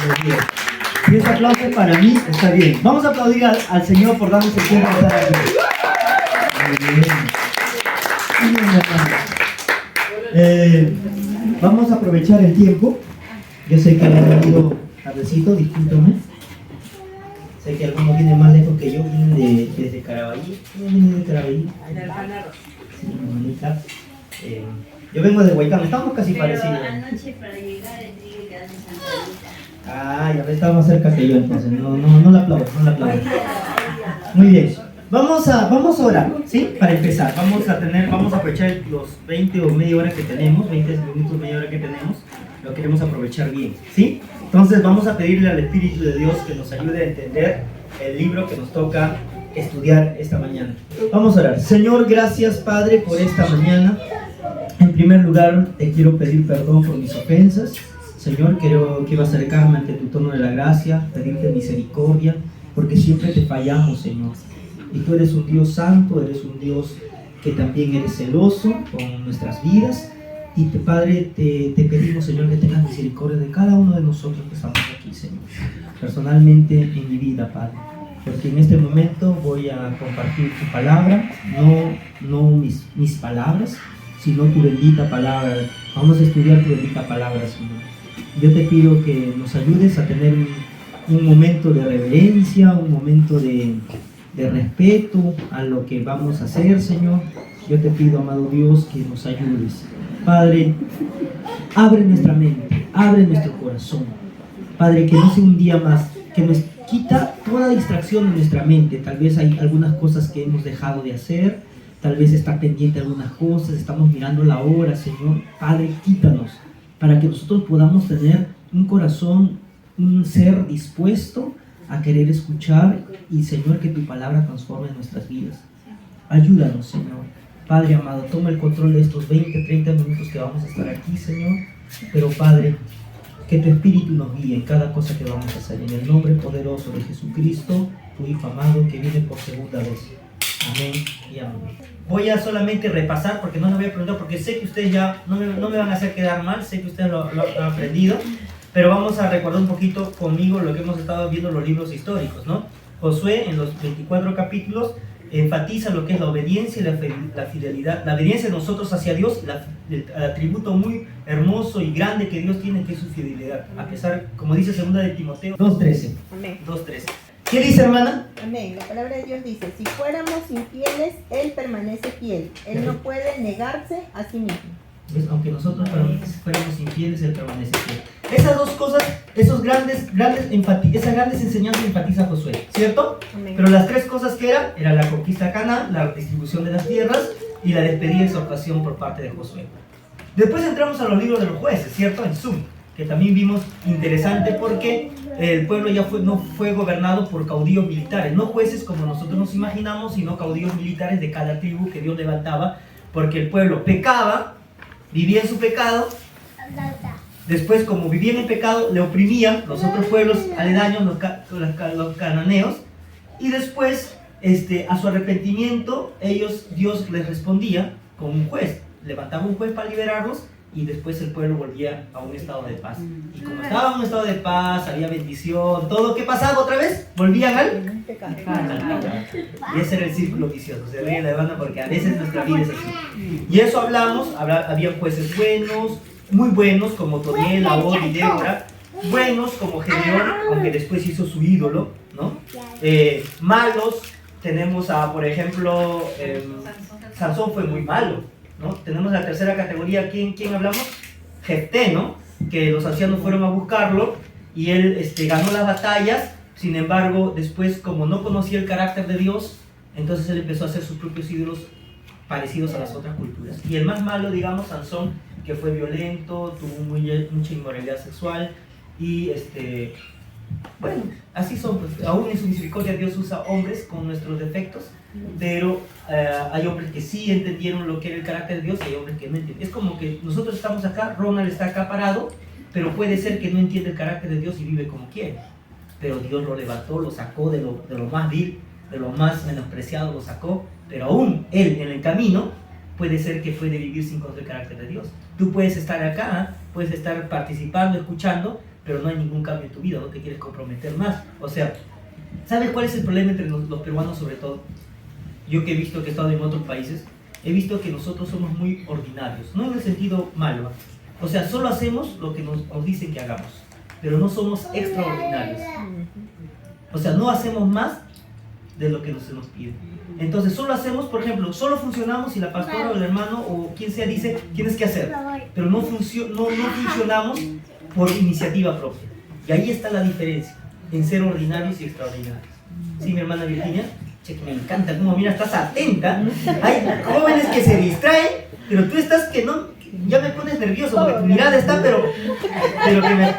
Muy bien. Si ese aplauso es para mí, está bien. Vamos a aplaudir al Señor por darnos el tiempo de estar aquí. Muy bien. Muy bien, vamos a aprovechar el tiempo. Yo sé que han venido tardecito, discúlpame. Sé que algunos vienen más lejos que yo, vienen desde Carabalí. ¿Quién viene de Carabalí? Sí, Mónica. Yo vengo de Huaycán, estamos casi parecidos. Anoche para llegar el día que hace Santa Rita. Ah, ya estaba más cerca que yo entonces. No la aplaudo, no la aplaudo. Muy bien. Vamos a orar, ¿sí? Para empezar, vamos a aprovechar los 20 o media hora que tenemos, 20 minutos, media hora que tenemos, lo queremos aprovechar bien, ¿sí? Entonces vamos a pedirle al Espíritu de Dios que nos ayude a entender el libro que nos toca estudiar esta mañana. Vamos a orar. Señor, gracias Padre por esta mañana. En primer lugar, te quiero pedir perdón por mis ofensas. Señor, quiero acercarme ante tu trono de la gracia, pedirte misericordia, porque siempre te fallamos, Señor. Y tú eres un Dios santo, eres un Dios que también eres celoso con nuestras vidas. Y Padre, te pedimos, Señor, que tengas misericordia de cada uno de nosotros que estamos aquí, Señor. Personalmente en mi vida, Padre. Porque en este momento voy a compartir tu palabra, no mis palabras, sino tu bendita palabra. Vamos a estudiar tu bendita palabra, Señor. Yo te pido que nos ayudes a tener un momento de reverencia, un momento de respeto a lo que vamos a hacer, Señor. Yo te pido, amado Dios, que nos ayudes. Padre, abre nuestra mente, abre nuestro corazón. Padre, que no sea un día más, que nos quita toda distracción de nuestra mente. Tal vez hay algunas cosas que hemos dejado de hacer, tal vez está pendiente algunas cosas, estamos mirando la hora, Señor. Padre, quítanos, para que nosotros podamos tener un corazón, un ser dispuesto a querer escuchar y, Señor, que tu palabra transforme nuestras vidas. Ayúdanos, Señor. Padre amado, toma el control de estos 20, 30 minutos que vamos a estar aquí, Señor. Pero, Padre, que tu Espíritu nos guíe en cada cosa que vamos a hacer. En el nombre poderoso de Jesucristo, tu Hijo amado, que viene por segunda vez. Amén y amén. Voy a solamente repasar, porque no les voy a preguntar, porque sé que ustedes ya no me van a hacer quedar mal, sé que ustedes lo han aprendido. Pero vamos a recordar un poquito conmigo lo que hemos estado viendo en los libros históricos, ¿no? Josué, en los 24 capítulos, enfatiza lo que es la obediencia y la fidelidad. La obediencia de nosotros hacia Dios, el atributo muy hermoso y grande que Dios tiene, que es su fidelidad. A pesar, como dice 2 de Timoteo 2:13. Amén. 2:13. ¿Qué dice, hermana? Amén. La palabra de Dios dice, si fuéramos infieles, Él permanece fiel. Él no puede negarse a sí mismo. ¿Ves? Aunque nosotros fuéramos infieles, Él permanece fiel. Esas dos cosas, esas grandes enseñanzas enfatiza Josué, ¿cierto? Amén. Pero las tres cosas que era la conquista de Canaán, la distribución de las tierras y la despedida y exhortación por parte de Josué. Después entramos a los libros de los jueces, ¿cierto? En Zoom, que también vimos interesante porque el pueblo ya no fue gobernado por caudillos militares, no jueces como nosotros nos imaginamos, sino caudillos militares de cada tribu que Dios levantaba, porque el pueblo pecaba, vivía en su pecado. Después, como vivían en pecado, le oprimían los otros pueblos aledaños, los cananeos. Y después, a su arrepentimiento, Dios les respondía con un juez. Levantaba un juez para liberarlos y después el pueblo volvía a un estado de paz. Y como estaba en un estado de paz, había bendición, todo, ¿qué pasaba otra vez? Volvían al pecado. Y ese era el círculo vicioso. Se ríe la banda porque a veces nuestra vida es así. Y eso hablamos, había jueces buenos, muy buenos como Toniel, Abod y Débora, buenos como Gedeón, aunque después hizo su ídolo, ¿no? Malos, tenemos por ejemplo, Sansón fue muy malo, ¿no? Tenemos la tercera categoría, ¿quién hablamos? Jefté, ¿no? Que los ancianos fueron a buscarlo y él ganó las batallas, sin embargo, después como no conocía el carácter de Dios, entonces él empezó a hacer sus propios ídolos parecidos a las otras culturas. Y el más malo, digamos, Sansón, que fue violento, tuvo mucha inmoralidad sexual y bueno, así son, pues, aún en su misericordia Dios usa hombres con nuestros defectos, pero hay hombres que sí entendieron lo que era el carácter de Dios y hay hombres que no entienden. Es como que nosotros estamos acá, Ronald está acá parado, pero puede ser que no entiende el carácter de Dios y vive como quiere, pero Dios lo levantó, lo sacó de lo más vil, de lo más menospreciado, lo sacó, pero aún él en el camino puede ser que puede vivir sin conocer el carácter de Dios. Tú puedes estar acá, puedes estar participando, escuchando, pero no hay ningún cambio en tu vida, no te quieres comprometer más. O sea, ¿sabes cuál es el problema entre los peruanos sobre todo? Yo que he visto que he estado en otros países, he visto que nosotros somos muy ordinarios, no en el sentido malo. O sea, solo hacemos lo que nos dicen que hagamos, pero no somos extraordinarios. O sea, no hacemos más de lo que se nos pide. Entonces, solo hacemos, por ejemplo, solo funcionamos si la pastora o el hermano o quien sea dice, tienes que hacer, pero no funcionamos por iniciativa propia. Y ahí está la diferencia en ser ordinarios y extraordinarios. ¿Sí, mi hermana Virginia? Che, que me encanta cómo, mira, estás atenta. Hay jóvenes que se distraen, pero tú estás que no, ya me pones nervioso porque tu mirada está, pero que me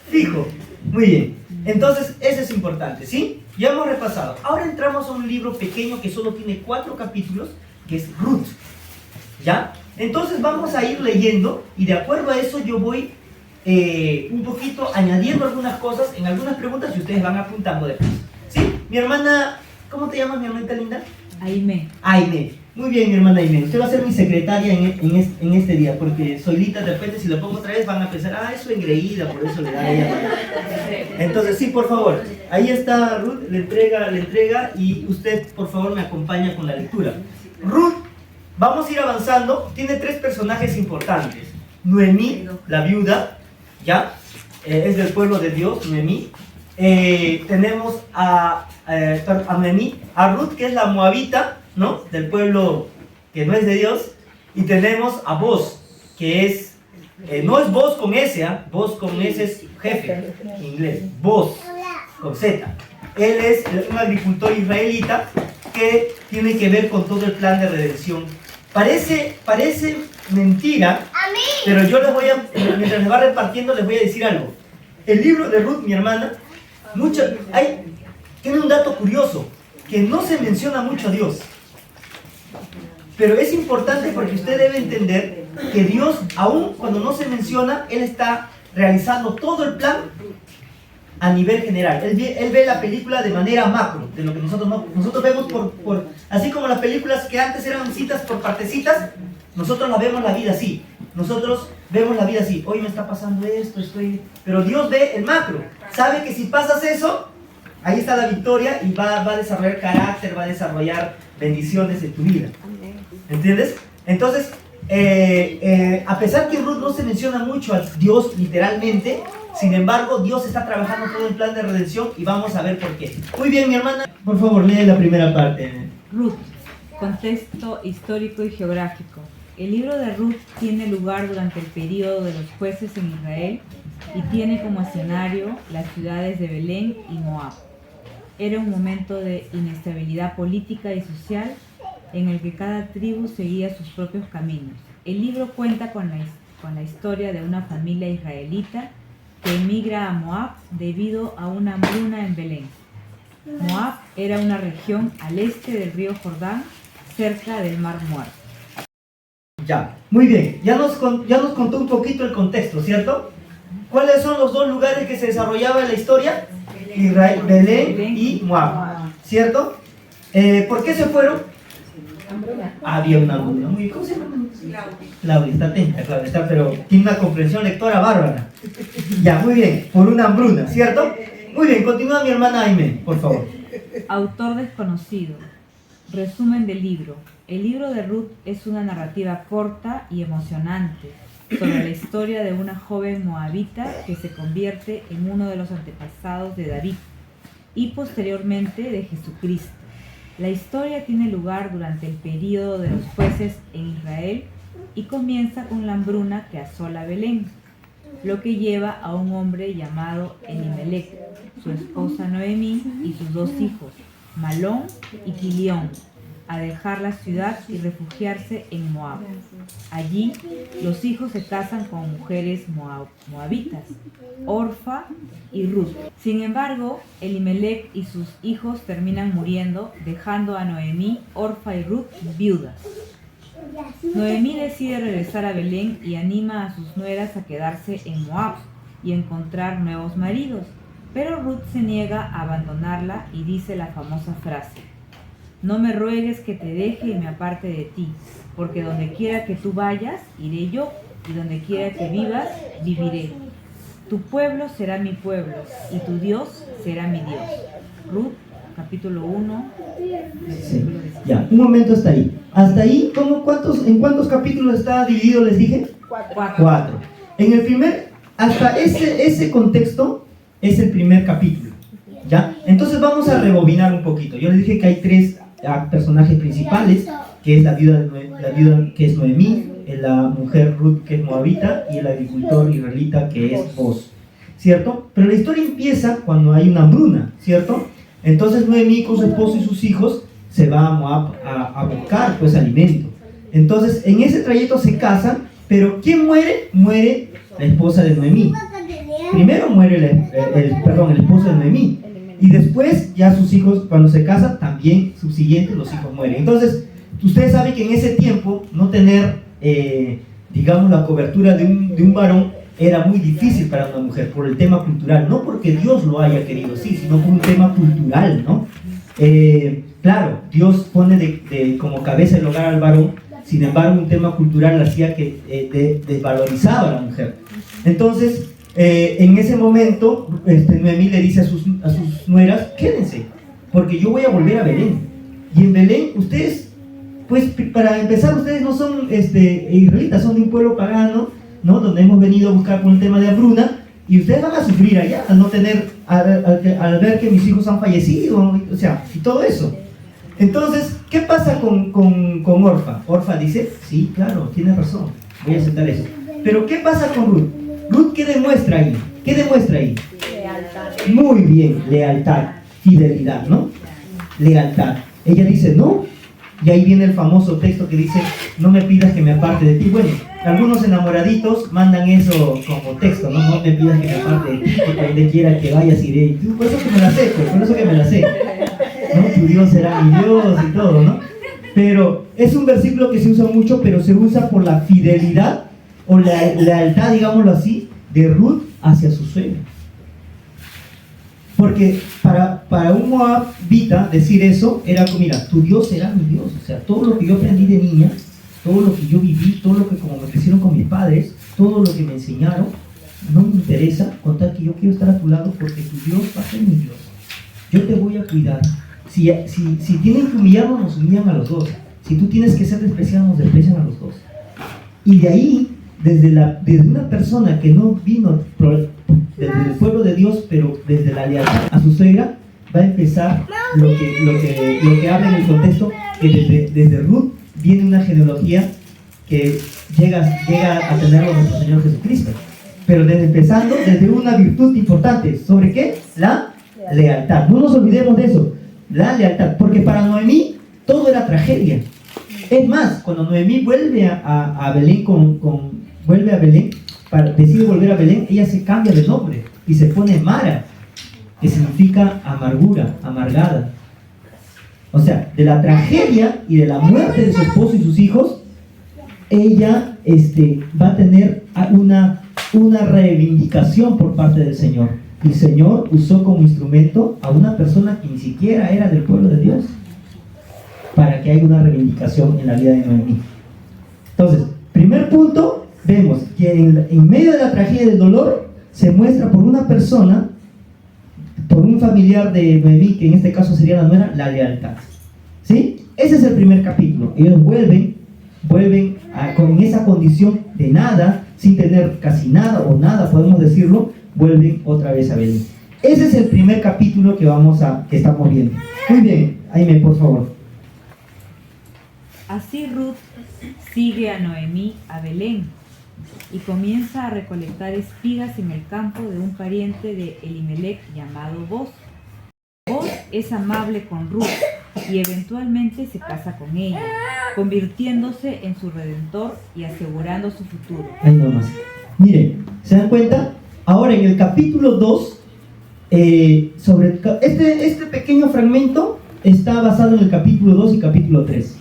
fijo. Muy bien. Entonces, eso es importante, ¿sí? Ya hemos repasado. Ahora entramos a un libro pequeño que solo tiene 4 capítulos, que es Ruth. ¿Ya? Entonces vamos a ir leyendo y de acuerdo a eso yo voy un poquito añadiendo algunas cosas en algunas preguntas y ustedes van apuntando después. ¿Sí? Mi hermana, ¿cómo te llamas, mi hermanita linda? Aime. Aime. Muy bien, mi hermana Aime. Usted va a ser mi secretaria en este día, porque Solita de repente si lo pongo otra vez van a pensar, ah, es su engreída, por eso le da a ella. Entonces, sí, por favor. Ahí está Ruth, le entrega y usted, por favor, me acompaña con la lectura. Ruth, vamos a ir avanzando. Tiene 3 personajes importantes. Noemí, la viuda, ¿ya? Es del pueblo de Dios, Noemí. Tenemos a Noemí, a Ruth, que es la moabita, ¿no? Del pueblo que no es de Dios. Y tenemos a Boz, que es, no es Boz con S, ¿eh? Boz con S es jefe, en inglés. Boz, con Z. Él es un agricultor israelita que tiene que ver con todo el plan de redención. Parece mentira, pero yo les voy a, mientras les va repartiendo, les voy a decir algo. El libro de Ruth, mi hermana, tiene un dato curioso, que no se menciona mucho a Dios. Pero es importante porque usted debe entender que Dios, aun cuando no se menciona, Él está realizando todo el plan a nivel general. Él ve la película de manera macro, de lo que nosotros vemos así como las películas que antes eran citas por partecitas, nosotros la vemos la vida así. Nosotros vemos la vida así. Hoy me está pasando esto, pero Dios ve el macro. Sabe que si pasas eso, ahí está la victoria y va a desarrollar carácter, va a desarrollar bendiciones en tu vida. ¿Entiendes? Entonces, a pesar que Ruth no se menciona mucho a Dios literalmente, sin embargo, Dios está trabajando todo el plan de redención y vamos a ver por qué. Muy bien, mi hermana, por favor, lee la primera parte. Ruth, contexto histórico y geográfico. El libro de Ruth tiene lugar durante el período de los jueces en Israel y tiene como escenario las ciudades de Belén y Moab. Era un momento de inestabilidad política y social en el que cada tribu seguía sus propios caminos. El libro cuenta con la historia de una familia israelita que emigra a Moab debido a una hambruna en Belén. Moab era una región al este del río Jordán, cerca del Mar Muerto. Ya, muy bien, ya nos contó un poquito el contexto, ¿cierto? ¿Cuáles son los 2 lugares que se desarrollaba en la historia? Israel, Belén y Moab, ¿cierto? ¿Por qué se fueron? Había una hambruna. Muy bien, ¿cómo se llama? Claudia, está atenta, Claudia, pero tiene una comprensión lectora bárbara. Ya, muy bien, por una hambruna, ¿cierto? Muy bien, continúa mi hermana Aime, por favor. Autor desconocido. Resumen del libro. El libro de Ruth es una narrativa corta y emocionante sobre la historia de una joven moabita que se convierte en uno de los antepasados de David y posteriormente de Jesucristo. La historia tiene lugar durante el período de los jueces en Israel y comienza con la hambruna que asola Belén, lo que lleva a un hombre llamado Elimelech, su esposa Noemí y sus 2 hijos, Malón y Quilión, a dejar la ciudad y refugiarse en Moab. Allí, los hijos se casan con mujeres moabitas, Orfa y Ruth. Sin embargo, Elimelech y sus hijos terminan muriendo, dejando a Noemí, Orfa y Ruth viudas. Noemí decide regresar a Belén y anima a sus nueras a quedarse en Moab y encontrar nuevos maridos, pero Ruth se niega a abandonarla y dice la famosa frase: No me ruegues que te deje y me aparte de ti, porque donde quiera que tú vayas, iré yo, y donde quiera que vivas, viviré. Tu pueblo será mi pueblo, y tu Dios será mi Dios. Ruth, capítulo 1, Sí. versículo 16. Ya, un momento hasta ahí. Hasta ahí, ¿en cuántos capítulos está dividido, les dije? 4. En el primer, hasta ese contexto es el primer capítulo. ¿Ya? Entonces vamos a rebobinar un poquito. Yo les dije que hay 3 personajes principales, que es la viuda que es Noemí, la mujer Ruth que es moabita y el agricultor israelita que es Boz, ¿cierto? Pero la historia empieza cuando hay una hambruna, ¿cierto? Entonces Noemí con su esposo y sus hijos se va a Moab a buscar pues alimento. Entonces en ese trayecto se casan, pero ¿quién muere? Muere la esposa de Noemí. Primero muere el esposo de Noemí. Y después ya sus hijos, cuando se casan, también subsiguientes los hijos mueren. Entonces, ustedes saben que en ese tiempo no tener, digamos, la cobertura de un varón era muy difícil para una mujer por el tema cultural. No porque Dios lo haya querido así, sino por un tema cultural, ¿no? Claro, Dios pone como cabeza del hogar al varón, sin embargo, un tema cultural hacía que desvalorizaba a la mujer. Entonces, en ese momento, Noemí le dice a sus nueras, quédense, porque yo voy a volver a Belén. Y en Belén, ustedes, pues para empezar, ustedes no son israelitas, son de un pueblo pagano, ¿no? Donde hemos venido a buscar por un tema de hambruna, y ustedes van a sufrir allá al no tener, al ver que mis hijos han fallecido, o sea, y todo eso. Entonces, ¿qué pasa con Orfa? Orfa dice, sí, claro, tiene razón, voy a aceptar eso. Pero ¿qué pasa con Ruth? Ruth, ¿qué demuestra ahí? ¿Qué demuestra ahí? Lealtad. Muy bien, lealtad, fidelidad, ¿no? Lealtad. Ella dice, no, y ahí viene el famoso texto que dice, no me pidas que me aparte de ti. Bueno, algunos enamoraditos mandan eso como texto, ¿no? No me pidas que me aparte de ti, porque donde quiera que vayas iré. Por eso que me la sé, pues, por eso que me la sé. ¿No? Tu Dios será mi Dios y todo, ¿no? Pero es un versículo que se usa mucho, pero se usa por la fidelidad o la lealtad, digámoslo así, de Ruth hacia su suegra. Porque para un moabita decir eso era como, mira, tu Dios será mi Dios. O sea, todo lo que yo aprendí de niña, todo lo que yo viví, todo lo que como me crecieron con mis padres, todo lo que me enseñaron, no me interesa contar que yo quiero estar a tu lado porque tu Dios va a ser mi Dios. Yo te voy a cuidar. Si tienen que humillarnos, nos humillan a los dos. Si tú tienes que ser despreciado, nos desprecian a los dos. Y de ahí, desde una persona que no vino desde el pueblo de Dios, pero desde la lealtad a su suegra, va a empezar lo que habla en el contexto, que desde Ruth viene una genealogía que llega a tenerlo nuestro Señor Jesucristo. Pero empezando desde una virtud importante. ¿Sobre qué? La lealtad. No nos olvidemos de eso. La lealtad. Porque para Noemí todo era tragedia. Es más, cuando Noemí vuelve a Belén decide volver a Belén, ella se cambia de nombre y se pone Mara, que significa amargura, amargada. O sea, de la tragedia y de la muerte de su esposo y sus hijos, ella va a tener una reivindicación por parte del Señor. El Señor usó como instrumento a una persona que ni siquiera era del pueblo de Dios para que haya una reivindicación en la vida de Noemí. Entonces, primer punto, vemos que en medio de la tragedia y del dolor se muestra por una persona, por un familiar de Noemí, que en este caso sería la nuera, la lealtad. ¿Sí? Ese es el primer capítulo. Ellos vuelven con esa condición de nada, sin tener casi nada o nada, podemos decirlo, vuelven otra vez a Belén. Ese es el primer capítulo que estamos viendo. Muy bien, Aime, por favor. Así Ruth sigue a Noemí a Belén y comienza a recolectar espigas en el campo de un pariente de Elimelech llamado Boz. Boz es amable con Ruth y eventualmente se casa con ella, convirtiéndose en su redentor y asegurando su futuro. Ahí nomás. Miren, ¿se dan cuenta? Ahora en el capítulo 2, sobre este pequeño fragmento está basado en el capítulo 2 y capítulo 3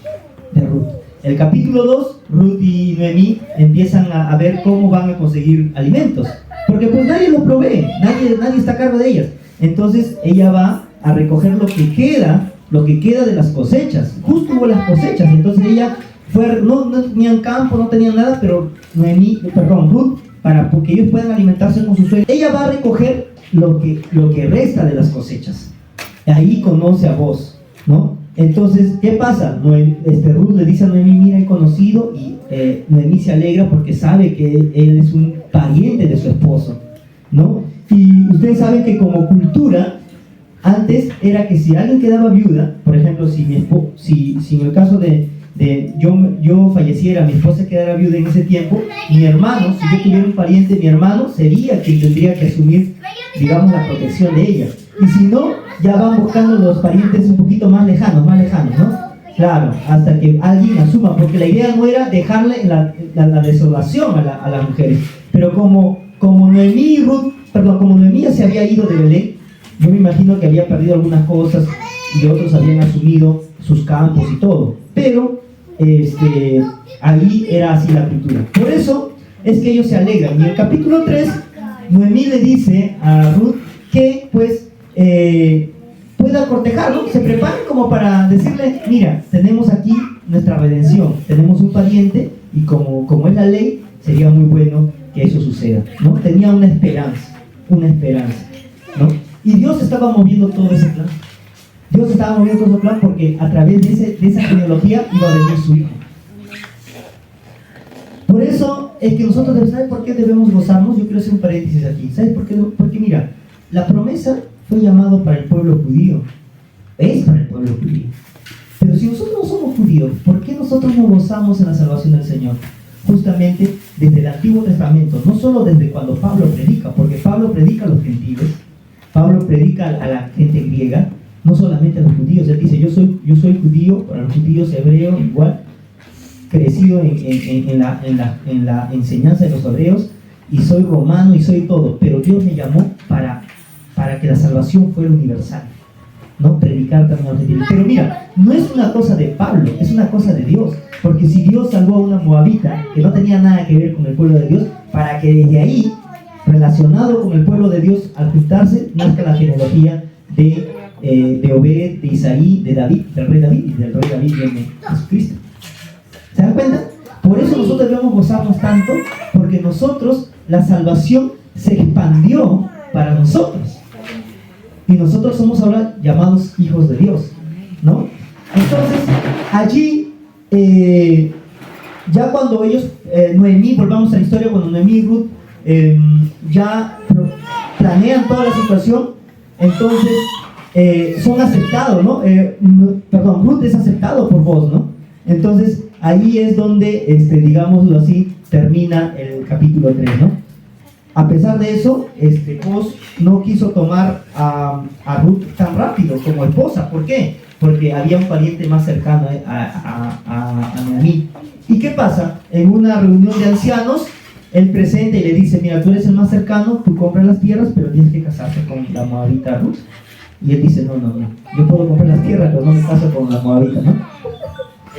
de Ruth. El capítulo 2, Ruth y Noemí empiezan a ver cómo van a conseguir alimentos, porque pues nadie lo provee, nadie está a cargo de ellas. Entonces ella va a recoger lo que queda lo que queda de las cosechas. Justo hubo las cosechas, entonces ella fue, no tenían campo, no tenían nada, pero Ruth, para que ellos puedan alimentarse con sus suegros, ella va a recoger lo que resta de las cosechas. Ahí conoce a Boaz, ¿no? Entonces, ¿qué pasa? Ruth le dice a Noemí, mira, he conocido, y Noemí se alegra porque sabe que él es un pariente de su esposo, ¿no? Y ustedes saben que como cultura, antes era que si alguien quedaba viuda, por ejemplo, si en el caso de yo falleciera, mi esposa quedara viuda en ese tiempo, mi hermano, si yo tuviera un pariente, mi hermano sería quien tendría que asumir, digamos, la protección de ella. Y si no, ya van buscando los parientes un poquito más lejanos, ¿no? Claro, hasta que alguien asuma, porque la idea no era dejarle la desolación a las mujeres. Pero como Noemí ya se había ido de Belén, yo me imagino que había perdido algunas cosas y otros habían asumido sus campos y todo. Pero ahí era así la cultura. Por eso es que ellos se alegran. Y en el capítulo 3, Noemí le dice a Ruth que pues pueda cortejarlo, se preparen como para decirle, mira, tenemos aquí nuestra redención, tenemos un pariente y como es la ley, sería muy bueno que eso suceda, ¿no? Tenía una esperanza, ¿no? Y Dios estaba moviendo todo ese plan. Dios estaba moviendo todo ese plan porque a través de esa genealogía iba a venir su hijo. Por eso es que nosotros, ¿sabes por qué debemos gozarnos? Yo quiero hacer un paréntesis aquí. ¿Sabes por qué? Porque mira, la promesa fue llamado para el pueblo judío. Es para el pueblo judío. Pero si nosotros no somos judíos, ¿por qué nosotros no gozamos en la salvación del Señor? Justamente desde el Antiguo Testamento, no solo desde cuando Pablo predica, porque Pablo predica a los gentiles, Pablo predica a la gente griega, no solamente a los judíos. Él dice, yo soy judío, para los judíos hebreo igual, crecido en la enseñanza de los hebreos, y soy romano y soy todo, pero Dios me llamó para que la salvación fuera universal, ¿no? Predicar también a los gentiles. Pero mira, no es una cosa de Pablo, es una cosa de Dios, porque si Dios salvó a una moabita que no tenía nada que ver con el pueblo de Dios, para que desde ahí, relacionado con el pueblo de Dios, al juntarse, nazca la genealogía de Obed, de Isaí, de David, del rey David, y del rey David viene Jesucristo. ¿Se dan cuenta? Por eso nosotros debemos gozarnos tanto, porque nosotros, la salvación se expandió para nosotros. Y nosotros somos ahora llamados hijos de Dios, ¿no? Entonces, allí, ya cuando ellos, Noemí, volvamos a la historia, cuando Noemí y Ruth ya planean toda la situación, entonces son aceptados, ¿no? Ruth es aceptado por Boaz, ¿no? Entonces, ahí es donde, digámoslo así, termina el capítulo 3, ¿no? A pesar de eso, Boaz no quiso tomar a Ruth tan rápido como esposa. ¿Por qué? Porque había un pariente más cercano a Noemí. ¿Y qué pasa? En una reunión de ancianos, él presenta y le dice, mira, tú eres el más cercano, tú compras las tierras, pero tienes que casarte con la moabita Ruth. Y él dice, no, yo puedo comprar las tierras, pero no me caso con la moabita, ¿no?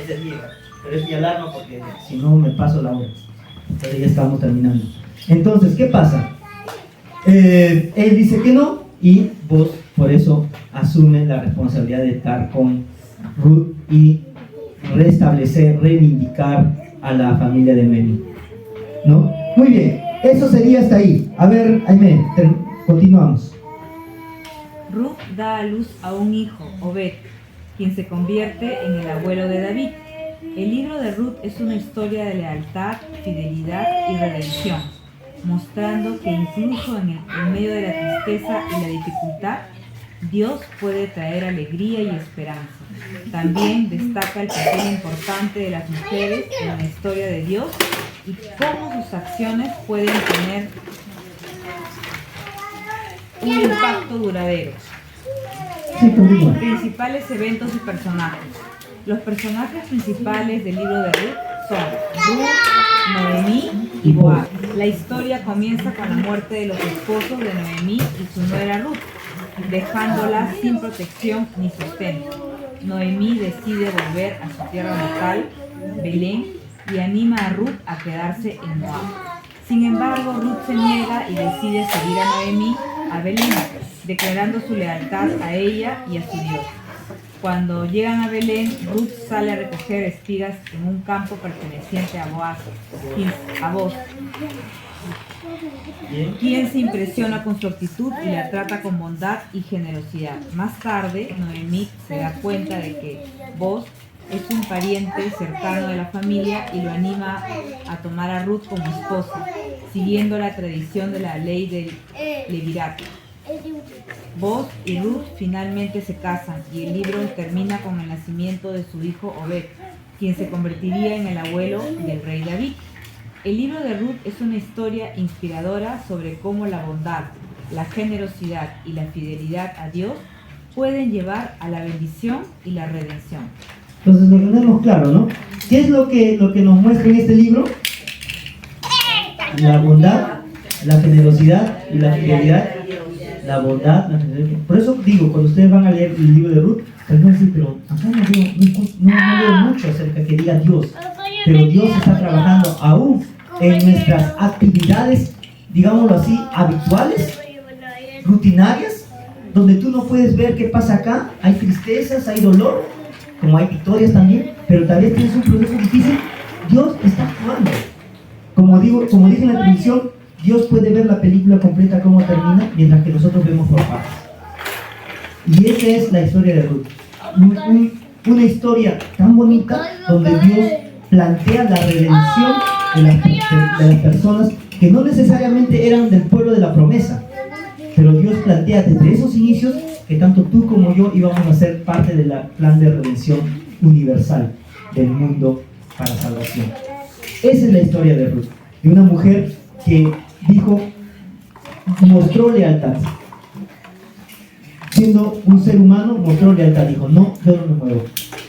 Esa es vieja, pero es mi alarma porque si no me paso la hora. Entonces ya estamos terminando. Entonces, ¿qué pasa? Él dice que no, y Boaz por eso asume la responsabilidad de estar con Ruth y restablecer, reivindicar a la familia de Noemí, ¿no? Muy bien, eso sería hasta ahí. A ver, Aimee, continuamos. Ruth da a luz a un hijo, Obed, quien se convierte en el abuelo de David. El libro de Ruth es una historia de lealtad, fidelidad y redención, mostrando que incluso en medio de la tristeza y la dificultad, Dios puede traer alegría y esperanza. También destaca el papel importante de las mujeres en la historia de Dios y cómo sus acciones pueden tener un impacto duradero. Principales eventos y personajes. Los personajes principales del libro de Ruth son Ruth, Noemí y Boaz. La historia comienza con la muerte de los esposos de Noemí y su nuera Ruth, dejándola sin protección ni sustento. Noemí decide volver a su tierra natal, Belén, y anima a Ruth a quedarse en Moab. Sin embargo, Ruth se niega y decide seguir a Noemí a Belén, declarando su lealtad a ella y a su Dios. Cuando llegan a Belén, Ruth sale a recoger espigas en un campo perteneciente a Boaz, quien se impresiona con su actitud y la trata con bondad y generosidad. Más tarde, Noemí se da cuenta de que Boaz es un pariente cercano de la familia y lo anima a tomar a Ruth como esposa, siguiendo la tradición de la ley del levirato. Boaz y Ruth finalmente se casan y el libro termina con el nacimiento de su hijo Obed, quien se convertiría en el abuelo del rey David. El libro de Ruth es una historia inspiradora sobre cómo la bondad, la generosidad y la fidelidad a Dios pueden llevar a la bendición y la redención. Entonces lo tenemos claro, ¿no? ¿Qué es lo que nos muestra en este libro? La bondad, la generosidad y la fidelidad. La bondad, la generosidad. Por eso digo, cuando ustedes van a leer el libro de Ruth, van a decir, pero acá no veo mucho acerca que diga Dios. Pero Dios está trabajando aún en nuestras actividades, digámoslo así, habituales, rutinarias, donde tú no puedes ver qué pasa acá. Hay tristezas, hay dolor, como hay victorias también, pero tal vez tienes un proceso difícil. Dios está actuando. Como dije en la introducción, Dios puede ver la película completa cómo termina, mientras que nosotros vemos por partes. Y esa es la historia de Ruth. Una historia tan bonita donde Dios plantea la redención de las personas que no necesariamente eran del pueblo de la promesa, pero Dios plantea desde esos inicios que tanto tú como yo íbamos a ser parte del plan de redención universal del mundo para salvación. Esa es la historia de Ruth, de una mujer que mostró lealtad. Siendo un ser humano, mostró lealtad. Dijo, no, yo no me muevo.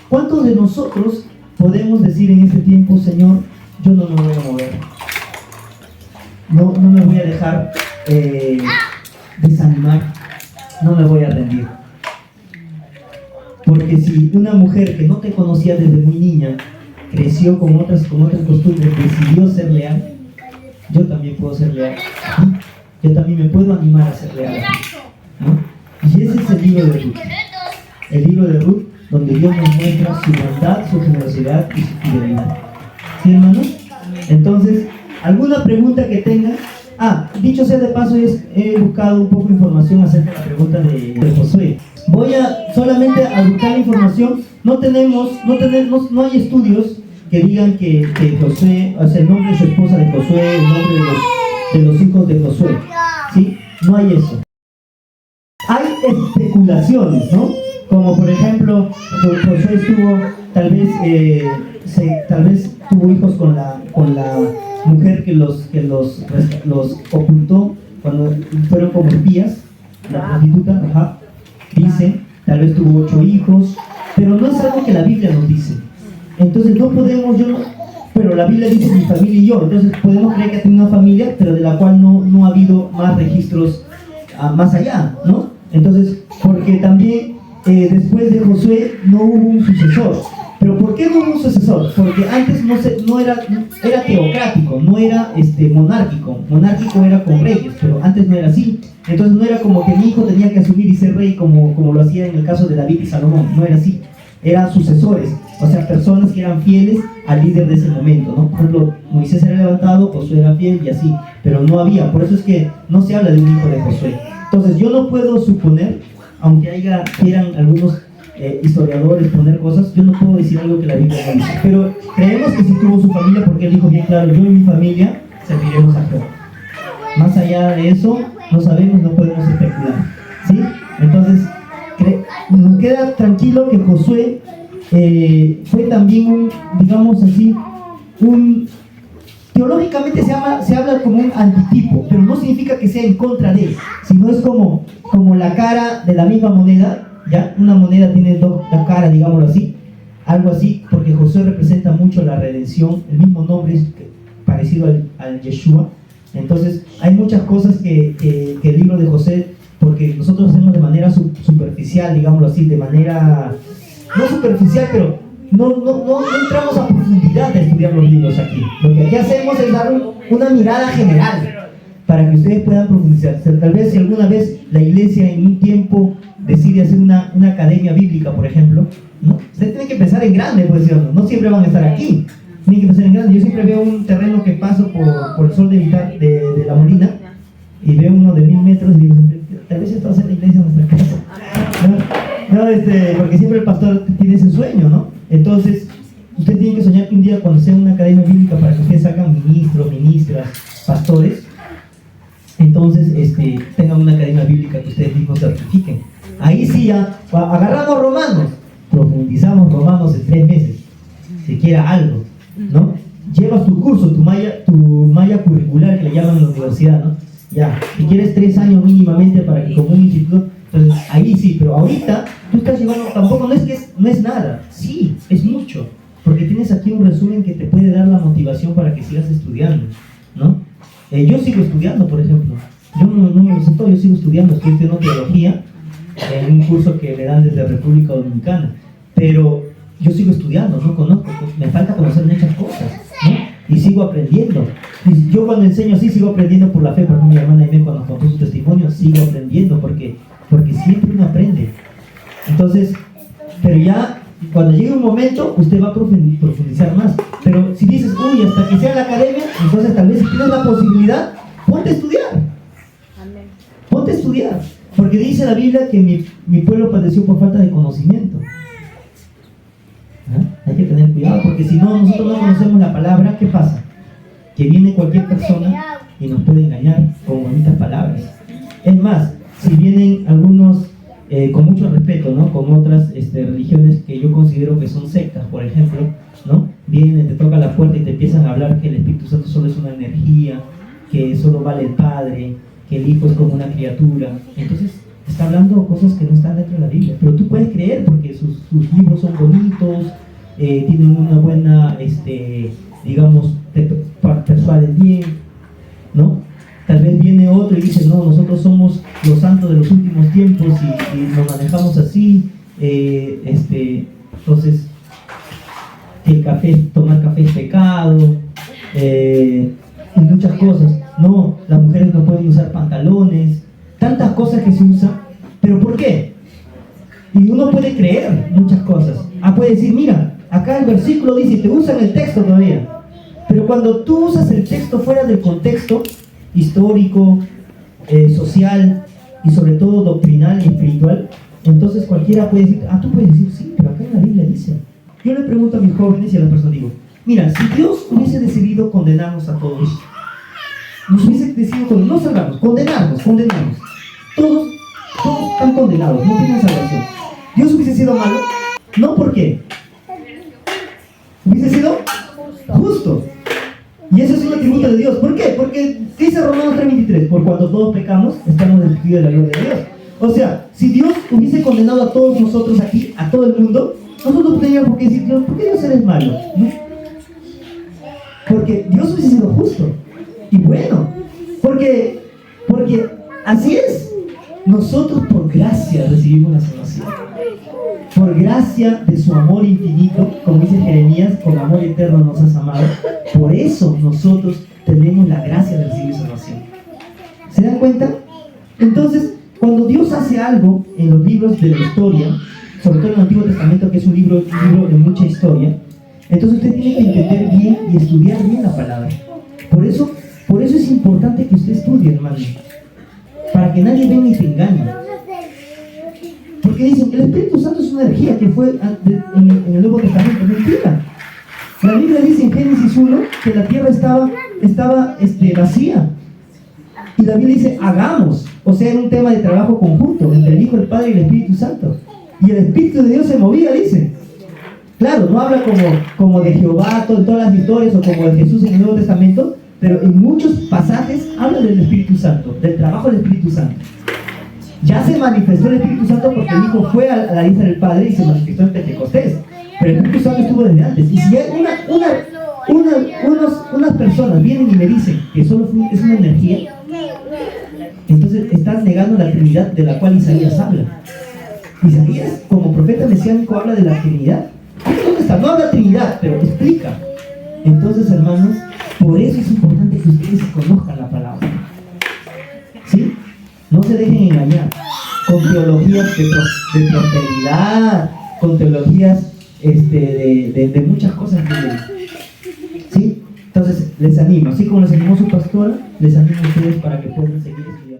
¿Cuántos de nosotros podemos decir en este tiempo, Señor, yo no me voy a mover? No me voy a dejar desanimar. No me voy a rendir. Porque si una mujer que no te conocía desde muy niña creció con otras costumbres, decidió ser leal, yo también puedo ser leal. Yo también me puedo animar a ser leal, ¿no? Y ese es el libro de Ruth. El libro de Ruth, donde Dios nos muestra su bondad, su generosidad y su fidelidad. ¿Sí, hermanos? Entonces, ¿alguna pregunta que tengan? Dicho sea de paso, he buscado un poco de información acerca de la pregunta de Josué. Voy solamente a buscar información. No hay estudios que digan que Josué, o sea, el nombre de su esposa de Josué, el nombre de los hijos de Josué, ¿sí? No hay eso. Hay especulaciones, ¿no? Como por ejemplo, Josué estuvo, tal vez tuvo hijos con la mujer que los ocultó cuando fueron como espías, la prostituta, dice, tal vez tuvo 8 hijos, pero no es algo que la Biblia nos dice. Entonces no podemos, pero la Biblia dice mi familia y yo, entonces podemos creer que ha tenido una familia, pero de la cual no ha habido más registros más allá, ¿no? Entonces, porque también después de Josué no hubo un sucesor. ¿Pero por qué no hubo un sucesor? Porque antes era teocrático, no era monárquico. Monárquico era con reyes, pero antes no era así. Entonces no era como que mi hijo tenía que asumir y ser rey como lo hacía en el caso de David y Salomón. No era así. Eran sucesores, o sea, personas que eran fieles al líder de ese momento, ¿no? Por ejemplo, Moisés era levantado, Josué era fiel y así, pero no había. Por eso es que no se habla de un hijo de Josué. Entonces yo no puedo suponer, aunque quieran algunos historiadores poner cosas, yo no puedo decir algo que la Biblia no dice, pero creemos que sí tuvo su familia, porque él dijo bien claro, yo y mi familia serviremos a Jehová. Más allá de eso, no sabemos, no podemos especular, ¿sí? Entonces nos queda tranquilo que Josué fue también digamos así, teológicamente se habla como un antitipo, pero no significa que sea en contra de, sino es como la cara de la misma moneda. ¿Ya? Una moneda tiene dos caras, digámoslo así, algo así, porque Josué representa mucho la redención, el mismo nombre es parecido al Yeshua. Entonces hay muchas cosas que el libro de Josué, porque nosotros hacemos de manera superficial, digámoslo así, de manera, no superficial, pero no entramos a profundidad de estudiar los libros aquí. Lo que aquí hacemos es dar una mirada general, para que ustedes puedan profundizar. O sea, tal vez si alguna vez la iglesia en un tiempo decide hacer una academia bíblica, por ejemplo, ¿no? Ustedes tienen que pensar en grande, pues, ¿sí o no? No siempre van a estar aquí. Tienen que pensar en grande. Yo siempre veo un terreno que paso por el sol de La Molina y veo uno de 1000 metros y digo siempre, tal vez esto va a ser la iglesia en nuestra casa. ¿No? Porque siempre el pastor tiene ese sueño, ¿no? Entonces, ustedes tienen que soñar que un día cuando sea una academia bíblica para que ustedes hagan ministros, ministras, pastores, entonces tengan una academia bíblica que ustedes mismos certifiquen. Ahí sí ya, agarramos Romanos, profundizamos Romanos en 3 meses, siquiera algo, ¿no? Llevas tu curso, tu malla curricular que le llaman en la universidad, ¿no? Ya, si quieres 3 años mínimamente para que como un instituto, entonces ahí sí, pero ahorita tú estás llevando, tampoco no es nada, sí, es mucho, porque tienes aquí un resumen que te puede dar la motivación para que sigas estudiando, ¿no? Yo sigo estudiando, por ejemplo, yo no me lo sé todo, yo sigo estudiando, estoy estudiando teología en un curso que me dan desde República Dominicana, pero yo sigo estudiando, no conozco, me falta conocer muchas cosas, ¿no? Y sigo aprendiendo. Y yo cuando enseño así sigo aprendiendo por la fe. Por ejemplo, mi hermana Aimee cuando contó su testimonio, sigo aprendiendo porque siempre uno aprende. Entonces, pero ya cuando llegue un momento, usted va a profundizar más. Pero si dices, uy, hasta que sea la academia, entonces tal vez si tienes la posibilidad, ponte a estudiar. Ponte a estudiar. Porque dice la Biblia que mi pueblo padeció por falta de conocimiento. Hay que tener cuidado, porque si no, nosotros no conocemos la palabra, ¿qué pasa? Que viene cualquier persona y nos puede engañar con bonitas palabras. Es más, si vienen algunos, con mucho respeto, ¿no? Con otras religiones que yo considero que son sectas, por ejemplo, ¿no? Vienen, te tocan la puerta y te empiezan a hablar que el Espíritu Santo solo es una energía, que solo vale el Padre, que el Hijo es como una criatura. Entonces, está hablando cosas que no están dentro de la Biblia, pero tú puedes creer porque sus libros son bonitos, tienen una buena, digamos, te persuaden bien, ¿no? Tal vez viene otro y dice, no, nosotros somos los santos de los últimos tiempos y nos manejamos así, entonces, que tomar café es pecado, y muchas cosas. No, las mujeres no pueden usar pantalones, tantas cosas que se usan, pero ¿por qué? Y uno puede creer muchas cosas. Puede decir, mira, acá el versículo dice, te usan el texto todavía. Pero cuando tú usas el texto fuera del contexto histórico, social y sobre todo doctrinal y espiritual, entonces cualquiera puede decir, tú puedes decir, sí, pero acá en la Biblia dice. Yo le pregunto a mis jóvenes y a las personas, digo, mira, si Dios hubiese decidido condenarnos a todos, nos hubiese decidido, no salvarnos, condenarnos. Todos están condenados, no tienen salvación. ¿Dios hubiese sido malo? No, ¿por qué? Hubiese sido justo. Y eso es un atributo de Dios. ¿Por qué? Porque dice Romanos 3:23, por cuando todos pecamos, estamos destituidos de la gloria de Dios. O sea, si Dios hubiese condenado a todos nosotros aquí, a todo el mundo, nosotros tendríamos por qué decir, Dios, ¿por qué Dios eres malo? ¿No? Porque Dios hubiese sido justo. Y bueno, porque así es. Nosotros por gracia recibimos la salvación. Por gracia de su amor infinito, como dice Jeremías, con amor eterno nos has amado. Por eso nosotros tenemos la gracia de recibir salvación. ¿Se dan cuenta? Entonces, cuando Dios hace algo en los libros de la historia, sobre todo en el Antiguo Testamento, que es un libro de mucha historia, entonces usted tiene que entender bien y estudiar bien la palabra. Por eso es importante que usted estudie, hermano, para que nadie venga y te engañe. Porque dicen, el Espíritu Santo es una energía que fue en el Nuevo Testamento. Mentira. La Biblia dice en Génesis 1 que la tierra estaba vacía. Y la Biblia dice, hagamos. O sea, era un tema de trabajo conjunto entre el Hijo, el Padre y el Espíritu Santo. Y el Espíritu de Dios se movía, dice. Claro, no habla como de Jehová en todas las historias o como de Jesús en el Nuevo Testamento, pero en muchos pasajes habla del Espíritu Santo, del trabajo del Espíritu Santo. Ya se manifestó el Espíritu Santo porque el Hijo fue a la isla del Padre y se manifestó en Pentecostés. Pero el Espíritu Santo estuvo desde antes. Y si hay unas personas vienen y me dicen que solo es una energía, entonces están negando la Trinidad de la cual Isaías habla. Isaías, como profeta mesiánico, habla de la Trinidad. ¿Dónde está? No habla Trinidad, pero explica. Entonces, hermanos, por eso es importante que ustedes conozcan la palabra. No se dejen engañar con teologías de prosperidad, con teologías de muchas cosas. ¿Sí? Entonces, les animo, así como les animó su pastora, les animo a ustedes para que puedan seguir estudiando.